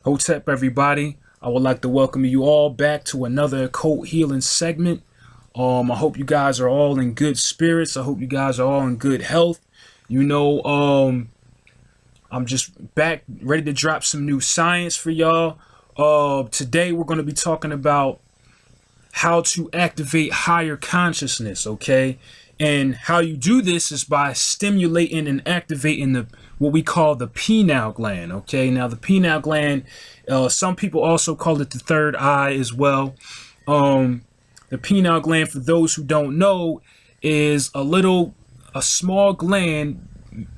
Hotep, everybody. I would like to welcome you all back to another occult healing segment. I hope you guys are all in good spirits. I hope you guys are all in good health. I'm just back ready to drop some new science for y'all. Today we're going to be talking about how to activate higher consciousness, okay? And how you do this is by stimulating and activating what we call the pineal gland, okay? Now, the pineal gland, some people also call it the third eye as well. The pineal gland, for those who don't know, is a small gland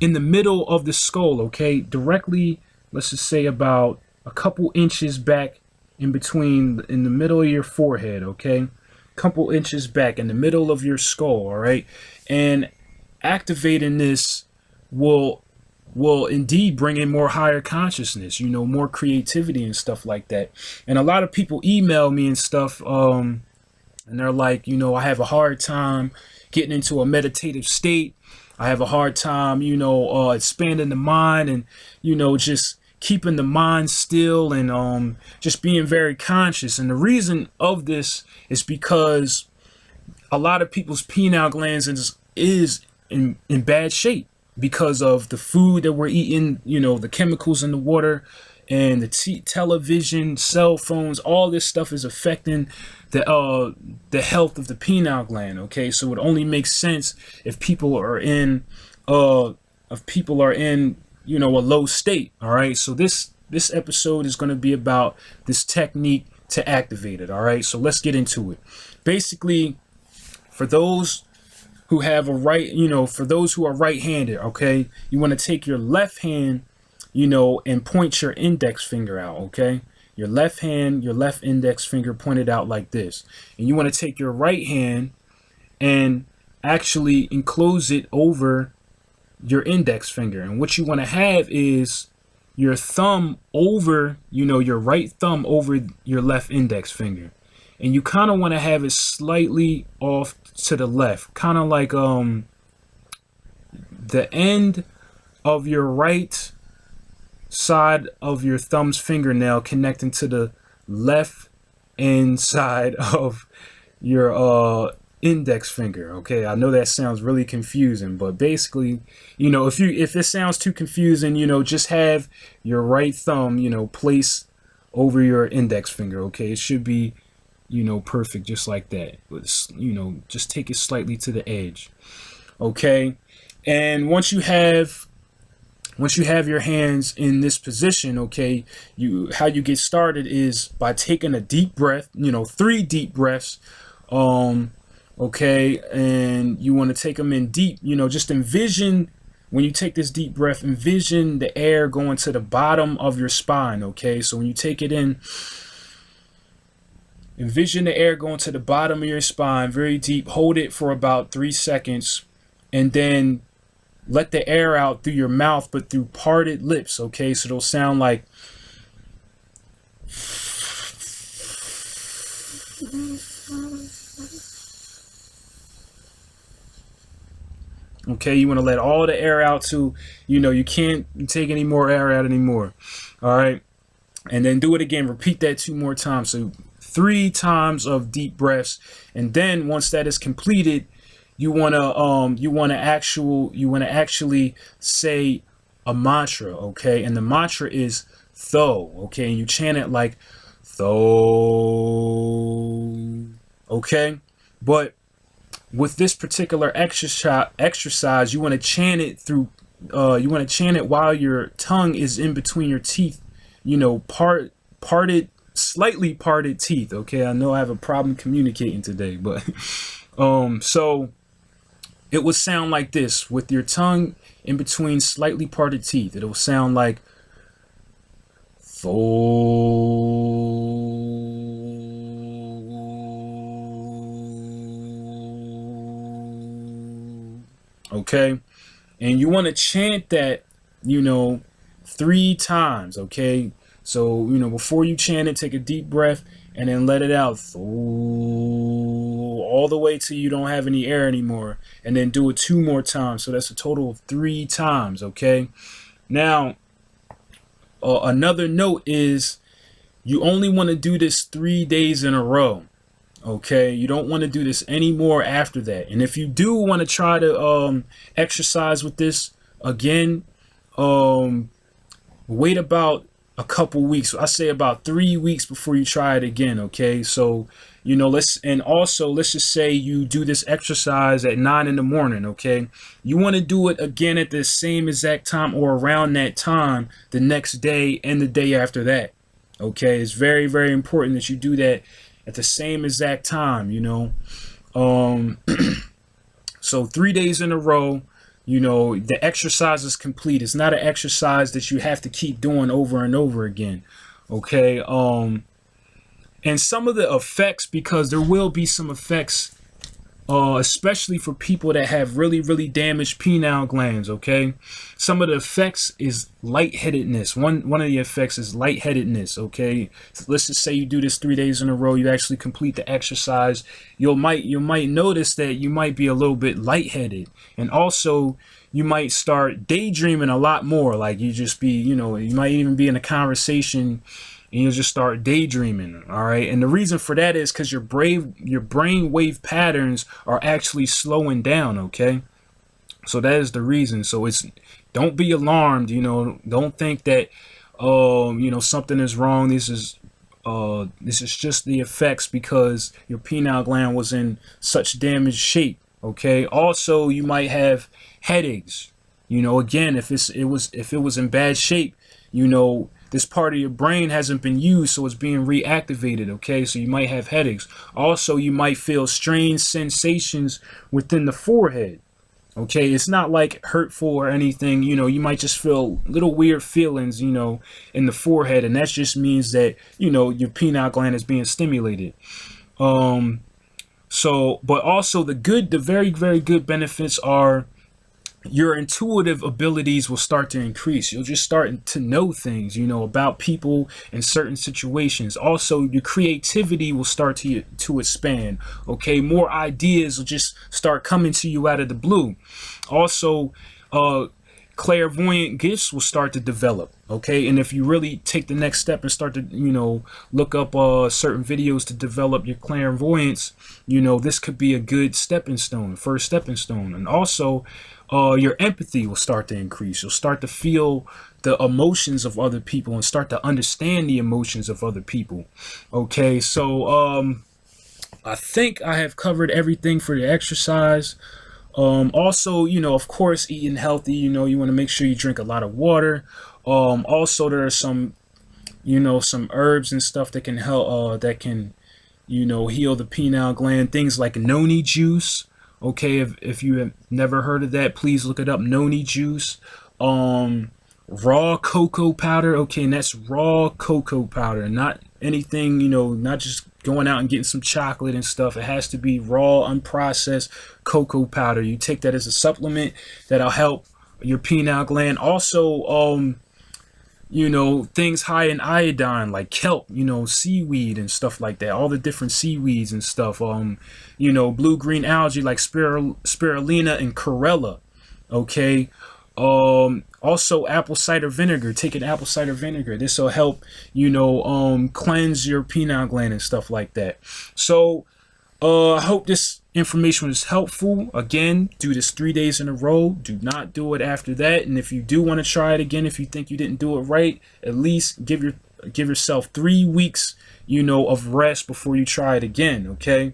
in the middle of the skull, okay? Directly, let's just say about a couple inches back in the middle of your forehead, okay? Couple inches back in the middle of your skull, all right? And activating this will indeed bring in more higher consciousness, more creativity and stuff like that. And a lot of people email me and stuff, and they're like, I have a hard time getting into a meditative state. I have a hard time, expanding the mind and, just keeping the mind still and just being very conscious. And the reason of this is because a lot of people's pineal glands is in bad shape because of the food that we're eating, the chemicals in the water and the television, cell phones. All this stuff is affecting the health of the pineal gland, okay? So it only makes sense if people are in a low state. All right, so this episode is going to be about this technique to activate it. All right, so let's get into it. Basically, for those who have for those who are right-handed, okay, you want to take your left hand, and point your index finger out, okay? Your left hand, your left index finger pointed out like this. And you want to take your right hand and actually enclose it over your index finger. And what you want to have is your thumb over, your right thumb over your left index finger. And you kind of want to have it slightly off to the left, kind of like the end of your right side of your thumb's fingernail connecting to the left inside of your index finger. Okay, I know that sounds really confusing, but basically, if it sounds too confusing, just have your right thumb, place over your index finger. Okay, it should be, perfect, just like that. But just take it slightly to the edge. Okay, and once you have your hands in this position, okay, how you get started is by taking a deep breath, 3 deep breaths. Okay, and you want to take them in deep, just envision when you take this deep breath, envision the air going to the bottom of your spine. Okay, so when you take it in, envision the air going to the bottom of your spine, very deep. Hold it for about 3 seconds, and then let the air out through your mouth, but through parted lips. Okay, so it'll sound like okay, you want to let all the air out too. You can't take any more air out anymore. All right, and then do it again. Repeat that 2 more times. So 3 times of deep breaths, and then once that is completed, you want to actually say a mantra, okay? And the mantra is Tho, okay? And you chant it like Tho, okay? But with this particular exercise, you want to chant it through. You want to chant it while your tongue is in between your teeth. Slightly parted teeth. Okay, I know I have a problem communicating today, but so it would sound like this with your tongue in between slightly parted teeth. It will sound like Tho. Okay, and you want to chant that 3 times. Okay, so before you chant it, take a deep breath and then let it out. Tho. all the way till you don't have any air anymore, and then do it 2 more times. So that's a total of 3 times. Okay. Now, another note is you only want to do this 3 days in a row. Okay, you don't want to do this anymore after that. And if you do want to try to exercise with this again, wait about a couple weeks. I say about 3 weeks before you try it again. Okay, so let's just say you do this exercise at 9 in the morning. Okay, you want to do it again at the same exact time or around that time the next day and the day after that. Okay, it's very, very important that you do that at the same exact time. So 3 days in a row, the exercise is complete. It's not an exercise that you have to keep doing over and over again. Okay. And some of the effects, because there will be some effects, especially for people that have really, really damaged pineal glands. Okay. Some of the effects is lightheadedness. One of the effects is lightheadedness. Okay. So let's just say you do this 3 days in a row. You actually complete the exercise. You might notice that you might be a little bit lightheaded, and also you might start daydreaming a lot more. Like you just be, you might even be in a conversation and you'll just start daydreaming. All right. And the reason for that is because your brain wave patterns are actually slowing down. Okay. So that is the reason. So don't be alarmed. Don't think that, something is wrong. This is just the effects because your pineal gland was in such damaged shape. Okay. Also, you might have headaches. Again, if it was in bad shape, this part of your brain hasn't been used, so it's being reactivated. Okay, so you might have headaches. Also, you might feel strange sensations within the forehead. Okay, it's not like hurtful or anything. You might just feel little weird feelings, in the forehead, and that just means that your pineal gland is being stimulated. But also the very, very good benefits are your intuitive abilities will start to increase. You'll just start to know things, about people in certain situations. Also, your creativity will start to expand. Okay, more ideas will just start coming to you out of the blue. Also, clairvoyant gifts will start to develop. Okay, and if you really take the next step and start to look up certain videos to develop your clairvoyance, this could be a good first stepping stone. And also your empathy will start to increase. You'll start to feel the emotions of other people and start to understand the emotions of other people. Okay, so I think I have covered everything for the exercise. Also, of course, eating healthy. You want to make sure you drink a lot of water. Also, there are some herbs and stuff that can help, heal the pineal gland. Things like noni juice. Okay, if you have never heard of that, please look it up. Noni juice. Raw cocoa powder. Okay, and that's raw cocoa powder, not anything, not just going out and getting some chocolate and stuff. It has to be raw, unprocessed cocoa powder. You take that as a supplement that'll help your pineal gland. Also, things high in iodine like kelp, seaweed and stuff like that. All the different seaweeds and stuff. Blue-green algae like spirulina and chlorella. Okay. Also apple cider vinegar. Taking apple cider vinegar. This will help, cleanse your pineal gland and stuff like that. So, I hope this information was helpful. Again, do this 3 days in a row. Do not do it after that. And if you do want to try it again, if you think you didn't do it right, at least give yourself 3 weeks, of rest before you try it again. Okay.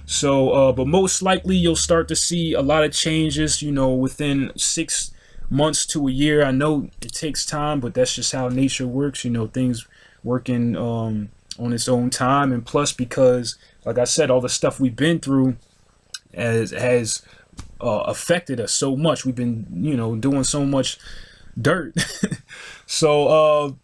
So, but most likely you'll start to see a lot of changes, within 6 months to a year. I know it takes time, but that's just how nature works. Things working on its own time. And plus, because like I said, all the stuff we've been through has affected us so much. We've been, doing so much dirt. So,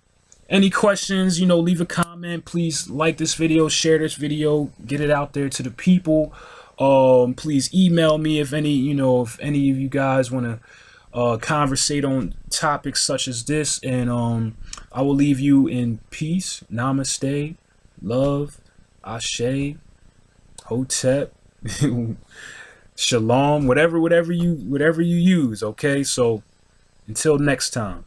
any questions, leave a comment. Please like this video, share this video, get it out there to the people. Please email me if any of you guys want to conversate on topics such as this. And I will leave you in peace. Namaste, love, Ashe, Hotep, Shalom, whatever you use, okay? So until next time.